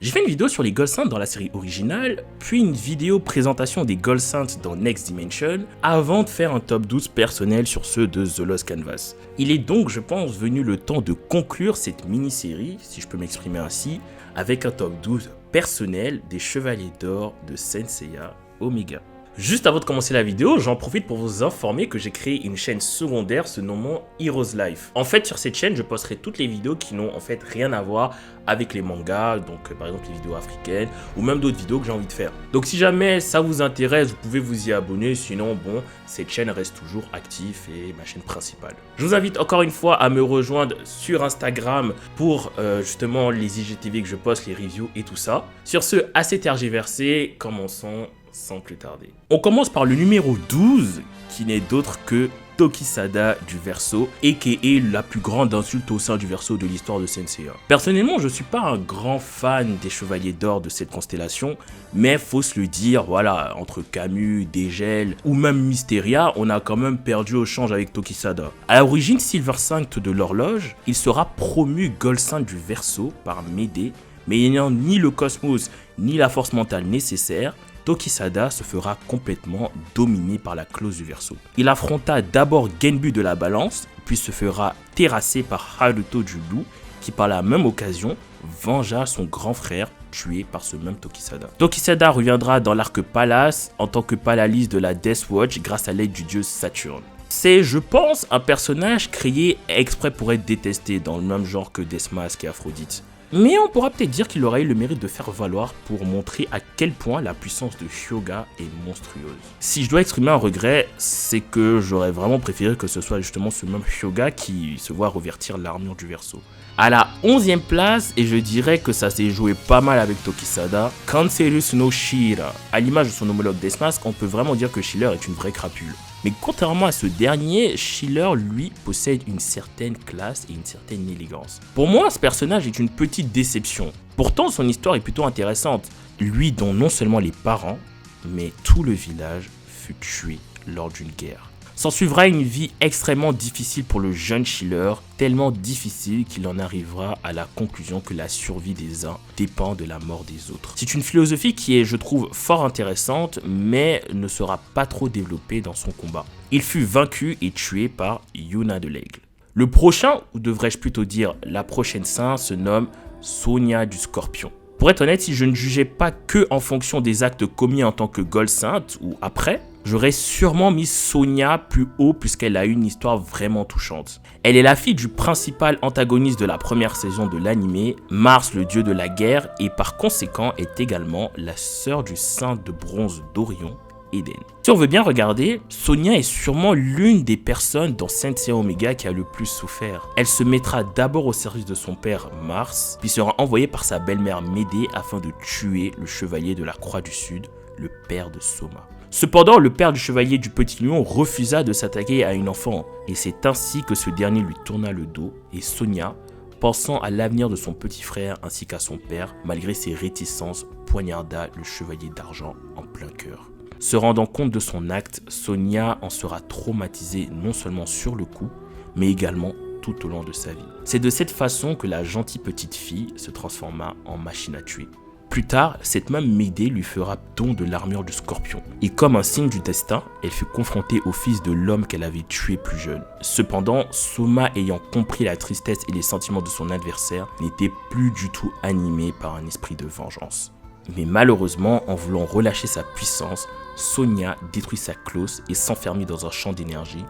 J'ai fait une vidéo sur les Gold Saints dans la série originale, puis une vidéo présentation des Gold Saints dans Next Dimension, avant de faire un top 12 personnel sur ceux de The Lost Canvas. Il est donc, je pense, venu le temps de conclure cette mini-série, si je peux m'exprimer ainsi, avec un top 12 personnel des Chevaliers d'Or de Saint Seiya Omega. Juste avant de commencer la vidéo, j'en profite pour vous informer que j'ai créé une chaîne secondaire se nommant Heroes Life. En fait, sur cette chaîne, je posterai toutes les vidéos qui n'ont en fait rien à voir avec les mangas, donc par exemple les vidéos africaines ou même d'autres vidéos que j'ai envie de faire. Donc si jamais ça vous intéresse, vous pouvez vous y abonner, sinon bon, cette chaîne reste toujours active et ma chaîne principale. Je vous invite encore une fois à me rejoindre sur Instagram pour justement les IGTV que je poste, les reviews et tout ça. Sur ce, assez tergiversé, commençons sans plus tarder. On commence par le numéro 12, qui n'est d'autre que Tokisada du Verseau, aka la plus grande insulte au sein du Verseau de l'histoire de Saint Seiya. Personnellement, je suis pas un grand fan des Chevaliers d'Or de cette constellation, mais faut se le dire, voilà, entre Camus, Dégel ou même Mysteria, on a quand même perdu au change avec Tokisada. À l'origine Silver Saint de l'horloge, il sera promu Gold Saint du Verseau par Médée, mais n'ayant ni le cosmos ni la force mentale nécessaire, Tokisada se fera complètement dominer par la clause du Verseau. Il affronta d'abord Genbu de la Balance, puis se fera terrasser par Haruto du Loup, qui par la même occasion vengea son grand frère tué par ce même Tokisada. Tokisada reviendra dans l'arc Palace en tant que Palalis de la Death Watch grâce à l'aide du dieu Saturne. C'est, je pense, un personnage créé exprès pour être détesté dans le même genre que Deathmask et Aphrodite. Mais on pourra peut-être dire qu'il aurait eu le mérite de faire valoir pour montrer à quel point la puissance de Hyuga est monstrueuse. Si je dois exprimer un regret, c'est que j'aurais vraiment préféré que ce soit justement ce même Hyuga qui se voit revêtir l'armure du Verseau. À la 11e place, et je dirais que ça s'est joué pas mal avec Tokisada, Cancerus no Shira. À l'image de son homologue Deathmask, on peut vraiment dire que Schiller est une vraie crapule. Mais contrairement à ce dernier, Schiller, lui, possède une certaine classe et une certaine élégance. Pour moi, ce personnage est une petite déception. Pourtant, son histoire est plutôt intéressante. Lui dont non seulement les parents, mais tout le village fut tué lors d'une guerre. S'en suivra une vie extrêmement difficile pour le jeune Schiller, tellement difficile qu'il en arrivera à la conclusion que la survie des uns dépend de la mort des autres. C'est une philosophie qui est, je trouve, fort intéressante, mais ne sera pas trop développée dans son combat. Il fut vaincu et tué par Yuna de l'Aigle. Le prochain, ou devrais-je plutôt dire la prochaine sainte, se nomme Sonia du Scorpion. Pour être honnête, si je ne jugeais pas que en fonction des actes commis en tant que Gold Saint ou après, j'aurais sûrement mis Sonia plus haut puisqu'elle a une histoire vraiment touchante. Elle est la fille du principal antagoniste de la première saison de l'anime, Mars le dieu de la guerre, et par conséquent est également la sœur du saint de bronze d'Orion, Eden. Si on veut bien regarder, Sonia est sûrement l'une des personnes dans Saint Seiya Omega qui a le plus souffert. Elle se mettra d'abord au service de son père Mars, puis sera envoyée par sa belle-mère Médée afin de tuer le chevalier de la Croix du Sud, le père de Soma. Cependant, le père du chevalier du Petit Lion refusa de s'attaquer à une enfant, et c'est ainsi que ce dernier lui tourna le dos, et Sonia, pensant à l'avenir de son petit frère ainsi qu'à son père, malgré ses réticences, poignarda le chevalier d'argent en plein cœur. Se rendant compte de son acte, Sonia en sera traumatisée non seulement sur le coup, mais également tout au long de sa vie. C'est de cette façon que la gentille petite fille se transforma en machine à tuer. Plus tard, cette même Médée lui fera don de l'armure du Scorpion, et comme un signe du destin, elle fut confrontée au fils de l'homme qu'elle avait tué plus jeune. Cependant, Soma ayant compris la tristesse et les sentiments de son adversaire, n'était plus du tout animé par un esprit de vengeance. Mais malheureusement, en voulant relâcher sa puissance, Sonia détruit sa clause et s'enfermit dans un champ d'énergie,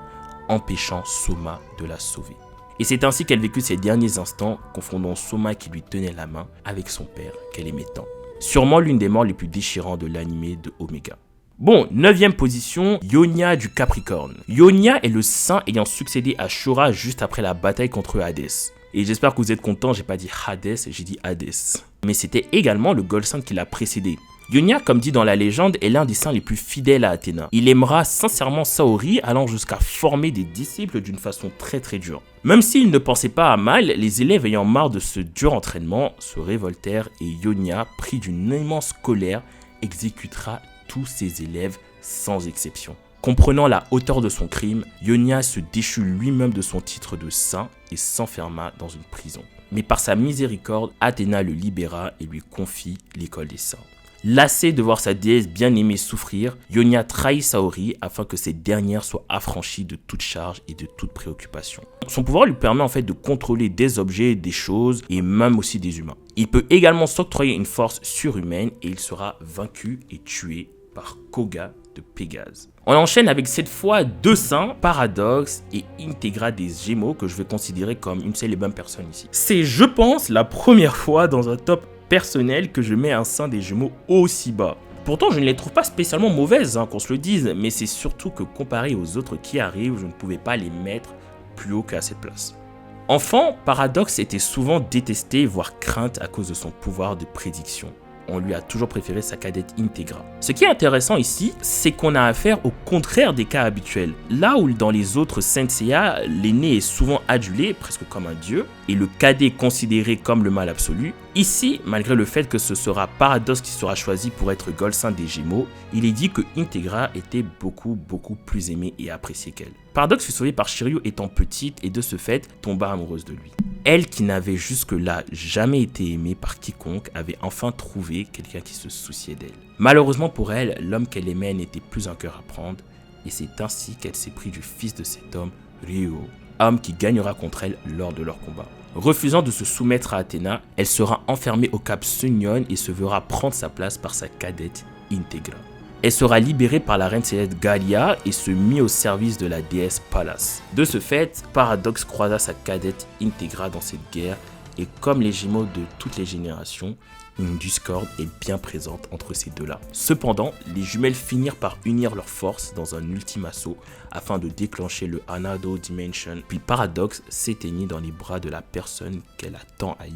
empêchant Soma de la sauver. Et c'est ainsi qu'elle vécut ses derniers instants, confondant Soma qui lui tenait la main avec son père qu'elle aimait tant. Sûrement l'une des morts les plus déchirantes de l'anime de Omega. Bon, 9e position, Ionia du Capricorne. Ionia est le saint ayant succédé à Shura juste après la bataille contre Hadès. Et j'espère que vous êtes contents, j'ai pas dit Hadès, j'ai dit Hadès. Mais c'était également le Gold Saint qui l'a précédé. Ionia, comme dit dans la légende, est l'un des saints les plus fidèles à Athéna. Il aimera sincèrement Saori, allant jusqu'à former des disciples d'une façon très dure. Même s'il ne pensait pas à mal, les élèves ayant marre de ce dur entraînement se révoltèrent et Ionia, pris d'une immense colère, exécutera tous ses élèves sans exception. Comprenant la hauteur de son crime, Ionia se déchut lui-même de son titre de saint et s'enferma dans une prison. mais par sa miséricorde, Athéna le libéra et lui confie l'école des saints. Lassée de voir sa déesse bien-aimée souffrir, Ionia trahit Saori afin que cette dernière soit affranchie de toute charge et de toute préoccupation. Son pouvoir lui permet en fait de contrôler des objets, des choses et même aussi des humains. Il peut également s'octroyer une force surhumaine et il sera vaincu et tué par Koga de Pégase. On enchaîne avec cette fois deux saints, Paradoxe et Integra des Gémeaux, que je vais considérer comme une seule et bonne personne ici. C'est, je pense, la première fois dans un top personnel que je mets un saint des Gémeaux aussi bas. Pourtant, je ne les trouve pas spécialement mauvaises, qu'on se le dise, mais c'est surtout que comparé aux autres qui arrivent, je ne pouvais pas les mettre plus haut qu'à cette place. Enfant, Paradoxe était souvent détesté, voire crainte à cause de son pouvoir de prédiction. On lui a toujours préféré sa cadette Integra. Ce qui est intéressant ici, c'est qu'on a affaire au contraire des cas habituels. Là où dans les autres Saint Seiya, l'aîné est souvent adulé, presque comme un dieu, et le cadet considéré comme le mal absolu, ici, malgré le fait que ce sera Paradoxe qui sera choisi pour être Gold Saint des Gémeaux, il est dit que Integra était beaucoup plus aimée et appréciée qu'elle. Paradoxe fut sauvée par Shiryu étant petite et de ce fait tomba amoureuse de lui. Elle qui n'avait jusque-là jamais été aimée par quiconque avait enfin trouvé quelqu'un qui se souciait d'elle. Malheureusement pour elle, l'homme qu'elle aimait n'était plus un cœur à prendre et c'est ainsi qu'elle s'est pris du fils de cet homme, Ryuo, homme qui gagnera contre elle lors de leur combat. Refusant de se soumettre à Athéna, elle sera enfermée au cap Sunyon et se verra prendre sa place par sa cadette Integra. Elle sera libérée par la reine céleste Gallia et se mit au service de la déesse Pallas. De ce fait, Paradoxe croisa sa cadette Integra dans cette guerre et comme les Gémeaux de toutes les générations, une discorde est bien présente entre ces deux-là. Cependant, les jumelles finirent par unir leurs forces dans un ultime assaut afin de déclencher le Another Dimension, puis Paradoxe s'éteignit dans les bras de la personne qu'elle a tant haï,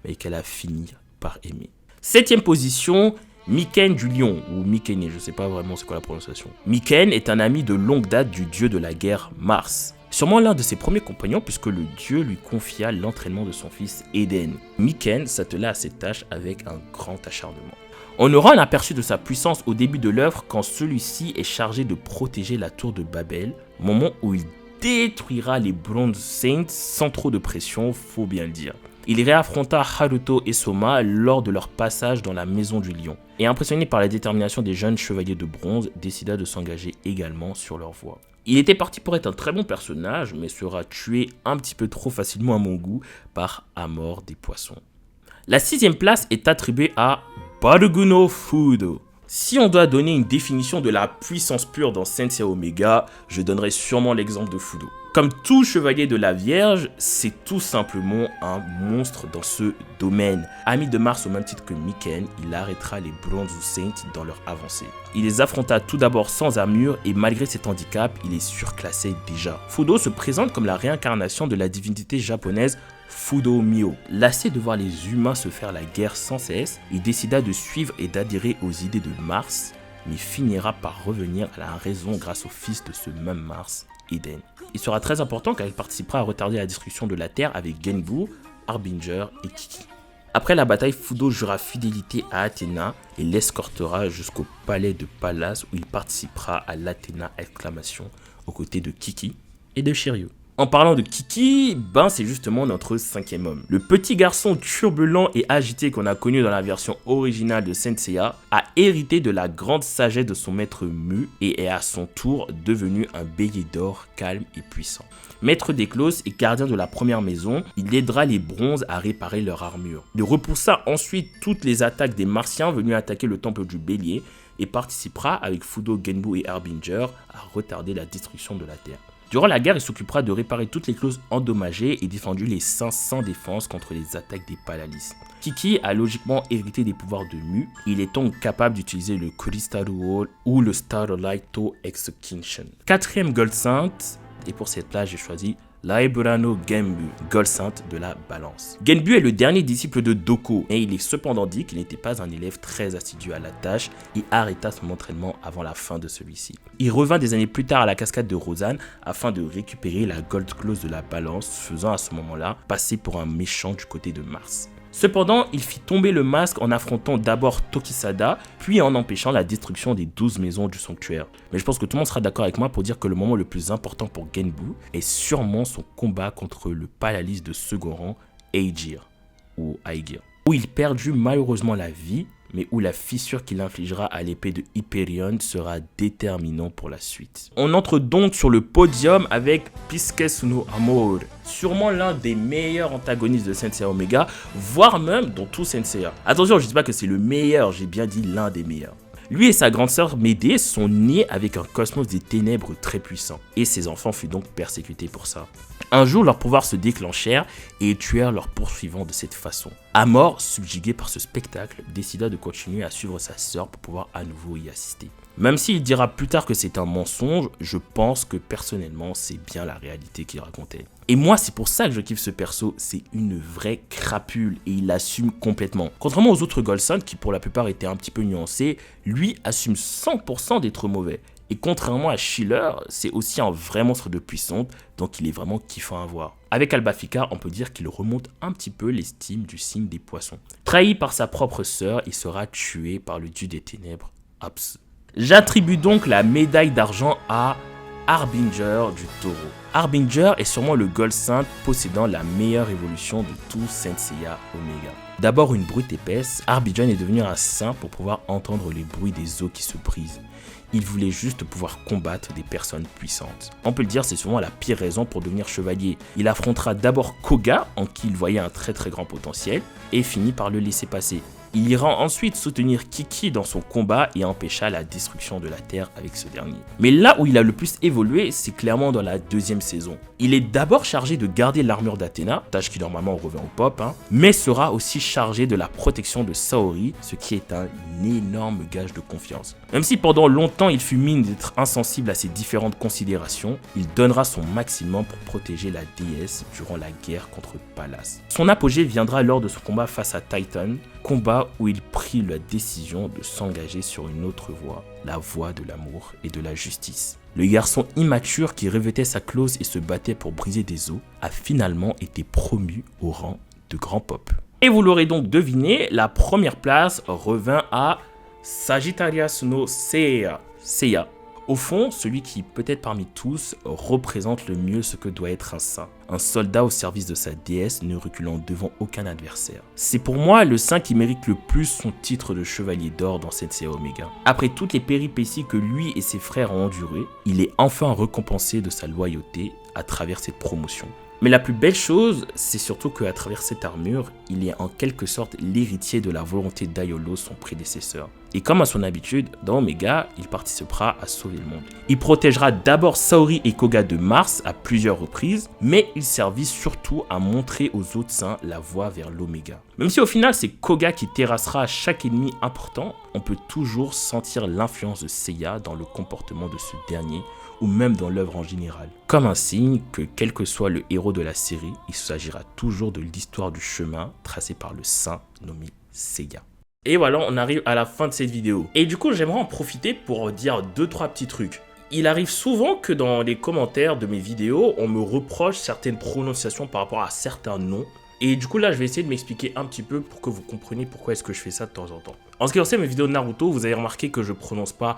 mais qu'elle a fini par aimer. 7e position, Myken du lion, ou Mykene, je ne sais pas vraiment c'est quoi la prononciation. Myken est un ami de longue date du dieu de la guerre Mars. Sûrement l'un de ses premiers compagnons puisque le dieu lui confia l'entraînement de son fils Eden. Myken s'attela à cette tâche avec un grand acharnement. On aura un aperçu de sa puissance au début de l'œuvre quand celui-ci est chargé de protéger la tour de Babel, moment où il détruira les Bronze Saints sans trop de pression, faut bien le dire. Il réaffronta Haruto et Soma lors de leur passage dans la maison du lion, et impressionné par la détermination des jeunes chevaliers de bronze, décida de s'engager également sur leur voie. Il était parti pour être un très bon personnage, mais sera tué un petit peu trop facilement à mon goût par Amor des Poissons. La 6e place est attribuée à Baruguno Fudo. Si on doit donner une définition de la puissance pure dans Sensei Omega, je donnerai sûrement l'exemple de Fudo. Comme tout chevalier de la Vierge, c'est tout simplement un monstre dans ce domaine. Ami de Mars au même titre que Myken, il arrêtera les Bronze Saints dans leur avancée. Il les affronta tout d'abord sans armure et malgré cet handicap, il est surclassé déjà. Fudo se présente comme la réincarnation de la divinité japonaise Fudo Myo. Lassé de voir les humains se faire la guerre sans cesse, il décida de suivre et d'adhérer aux idées de Mars, mais finira par revenir à la raison grâce au fils de ce même Mars, Eden. Il sera très important car il participera à retarder la destruction de la Terre avec Genbu, Harbinger et Kiki. Après la bataille, Fudo jura fidélité à Athéna et l'escortera jusqu'au palais de Pallas où il participera à l'Athéna Exclamation aux côtés de Kiki et de Shiryu. En parlant de Kiki, c'est justement notre 5e homme. Le petit garçon turbulent et agité qu'on a connu dans la version originale de Saint Seiya a hérité de la grande sagesse de son maître Mu et est à son tour devenu un bélier d'or calme et puissant. Maître d'Éclose et gardien de la première maison, il aidera les bronzes à réparer leur armure. Il repoussa ensuite toutes les attaques des Martiens venus attaquer le temple du bélier et participera avec Fudo, Genbu et Harbinger à retarder la destruction de la Terre. Durant la guerre, il s'occupera de réparer toutes les clauses endommagées et défendu les saints sans défense contre les attaques des Palalis. Kiki a logiquement hérité des pouvoirs de Mu, il est donc capable d'utiliser le Crystal Wall ou le Starlight Toe Execution. 4e Gold Saint, et pour cette place j'ai choisi Laeburano Genbu, Gold Saint de la balance. Genbu est le dernier disciple de Doko, et il est cependant dit qu'il n'était pas un élève très assidu à la tâche et arrêta son entraînement avant la fin de celui-ci. Il revint des années plus tard à la cascade de Rosanne afin de récupérer la Gold Clause de la balance, faisant à ce moment-là passer pour un méchant du côté de Mars. Cependant, il fit tomber le masque en affrontant d'abord Tokisada, puis en empêchant la destruction des 12 maisons du sanctuaire. Mais je pense que tout le monde sera d'accord avec moi pour dire que le moment le plus important pour Genbu est sûrement son combat contre le Palalis de second rang, Aegir, ou Aegir, où il perdit malheureusement la vie, mais où la fissure qu'il infligera à l'épée de Hyperion sera déterminant pour la suite. On entre donc sur le podium avec Pisces no Amor, sûrement l'un des meilleurs antagonistes de Saint Seiya Omega, voire même dans tout Saint Seiya. Attention, je ne dis pas que c'est le meilleur, j'ai bien dit l'un des meilleurs. Lui et sa grande sœur Médée sont nés avec un cosmos des ténèbres très puissant, et ses enfants furent donc persécutés pour ça. Un jour, leurs pouvoirs se déclenchèrent et tuèrent leurs poursuivants de cette façon. Amor, subjugué par ce spectacle, décida de continuer à suivre sa sœur pour pouvoir à nouveau y assister. Même s'il dira plus tard que c'est un mensonge, je pense que personnellement, c'est bien la réalité qu'il racontait. Et moi, c'est pour ça que je kiffe ce perso, c'est une vraie crapule et il l'assume complètement. Contrairement aux autres Goldsand qui pour la plupart étaient un petit peu nuancés, lui assume 100% d'être mauvais. Et contrairement à Schiller, c'est aussi un vrai monstre de puissance, donc il est vraiment kiffant à voir. Avec Albafika, on peut dire qu'il remonte un petit peu l'estime du signe des poissons. Trahi par sa propre sœur, il sera tué par le dieu des ténèbres, Apsu. J'attribue donc la médaille d'argent à Harbinger du Taureau. Harbinger est sûrement le Goldsand possédant la meilleure évolution de tout Saint Seiya Omega. D'abord une brute épaisse, Harbinger est devenu un saint pour pouvoir entendre les bruits des eaux qui se brisent. Il voulait juste pouvoir combattre des personnes puissantes. On peut le dire, c'est souvent la pire raison pour devenir chevalier. Il affrontera d'abord Koga, en qui il voyait un très grand potentiel, et finit par le laisser passer. Il ira ensuite soutenir Kiki dans son combat et empêcha la destruction de la Terre avec ce dernier. Mais là où il a le plus évolué, c'est clairement dans la deuxième saison. Il est d'abord chargé de garder l'armure d'Athéna, tâche qui normalement revient au pop, mais sera aussi chargé de la protection de Saori, ce qui est un énorme gage de confiance. Même si pendant longtemps il fut mine d'être insensible à ces différentes considérations, il donnera son maximum pour protéger la déesse durant la guerre contre Pallas. Son apogée viendra lors de son combat face à Titan, combat où il prit la décision de s'engager sur une autre voie, la voie de l'amour et de la justice. Le garçon immature qui revêtait sa clause et se battait pour briser des os a finalement été promu au rang de grand pop. Et vous l'aurez donc deviné, la première place revint à Sagittarius no Seiya. Au fond, celui qui, peut-être parmi tous, représente le mieux ce que doit être un saint. Un soldat au service de sa déesse, ne reculant devant aucun adversaire. C'est pour moi le saint qui mérite le plus son titre de chevalier d'or dans Saint Seiya Omega. Après toutes les péripéties que lui et ses frères ont endurées, il est enfin récompensé de sa loyauté à travers cette promotion. Mais la plus belle chose, c'est surtout qu'à travers cette armure, il est en quelque sorte l'héritier de la volonté d'Aiolo, son prédécesseur. Et comme à son habitude, dans Omega, il participera à sauver le monde. Il protégera d'abord Saori et Koga de Mars à plusieurs reprises, mais il servit surtout à montrer aux autres saints la voie vers l'Oméga. Même si au final c'est Koga qui terrassera chaque ennemi important, on peut toujours sentir l'influence de Seiya dans le comportement de ce dernier, ou même dans l'œuvre en général. Comme un signe que quel que soit le héros de la série, il s'agira toujours de l'histoire du chemin tracé par le saint nommé Seiya. Et voilà, on arrive à la fin de cette vidéo. Et du coup, j'aimerais en profiter pour dire 2-3 petits trucs. Il arrive souvent que dans les commentaires de mes vidéos, on me reproche certaines prononciations par rapport à certains noms. Et du coup là, je vais essayer de m'expliquer un petit peu pour que vous compreniez pourquoi est-ce que je fais ça de temps en temps. En ce qui concerne mes vidéos de Naruto, vous avez remarqué que je prononce pas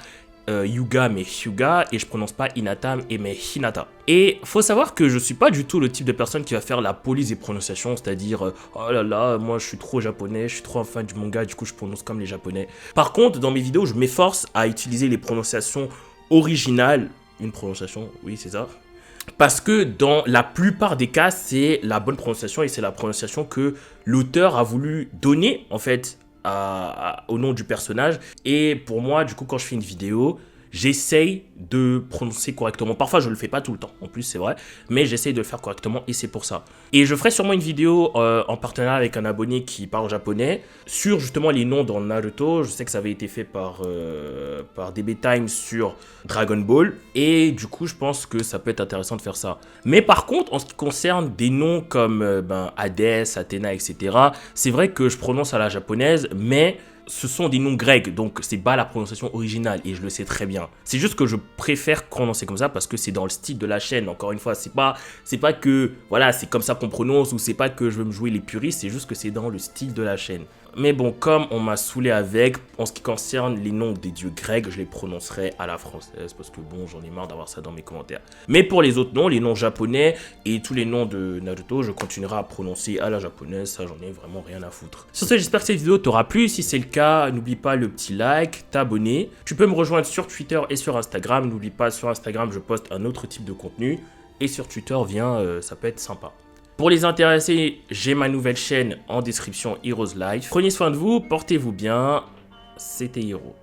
Yuga mais Hyuga et je prononce pas Hinata mais Hinata. Et faut savoir que je suis pas du tout le type de personne qui va faire la police des prononciations, c'est-à-dire oh là là, moi je suis trop japonais, je suis trop un fan du manga, du coup je prononce comme les japonais. Par contre, dans mes vidéos, je m'efforce à utiliser les prononciations originales, une prononciation, oui c'est ça. Parce que dans la plupart des cas, c'est la bonne prononciation et c'est la prononciation que l'auteur a voulu donner en fait au nom du personnage. Et pour moi, du coup, quand je fais une vidéo, j'essaye de prononcer correctement. Parfois, je le fais pas tout le temps, en plus, c'est vrai. Mais j'essaye de le faire correctement et c'est pour ça. Et je ferai sûrement une vidéo en partenariat avec un abonné qui parle japonais sur justement les noms dans Naruto. Je sais que ça avait été fait par DB Time sur Dragon Ball. Et du coup, je pense que ça peut être intéressant de faire ça. Mais par contre, en ce qui concerne des noms comme Hades, Athéna, etc., c'est vrai que je prononce à la japonaise, mais ce sont des noms grecs, donc c'est pas la prononciation originale et je le sais très bien. C'est juste que je préfère prononcer comme ça parce que c'est dans le style de la chaîne. Encore une fois, c'est pas que voilà, c'est comme ça qu'on prononce ou c'est pas que je veux me jouer les puristes, c'est juste que c'est dans le style de la chaîne. Mais bon, comme on m'a saoulé avec, en ce qui concerne les noms des dieux grecs, je les prononcerai à la française parce que bon, j'en ai marre d'avoir ça dans mes commentaires. Mais pour les autres noms, les noms japonais et tous les noms de Naruto, je continuerai à prononcer à la japonaise, ça j'en ai vraiment rien à foutre. Sur ce, j'espère que cette vidéo t'aura plu. Si c'est le cas, n'oublie pas le petit like, t'abonner. Tu peux me rejoindre sur Twitter et sur Instagram. N'oublie pas, sur Instagram, je poste un autre type de contenu. Et sur Twitter, viens, ça peut être sympa. Pour les intéressés, j'ai ma nouvelle chaîne en description, Heroes Life. Prenez soin de vous, portez-vous bien, c'était Hero.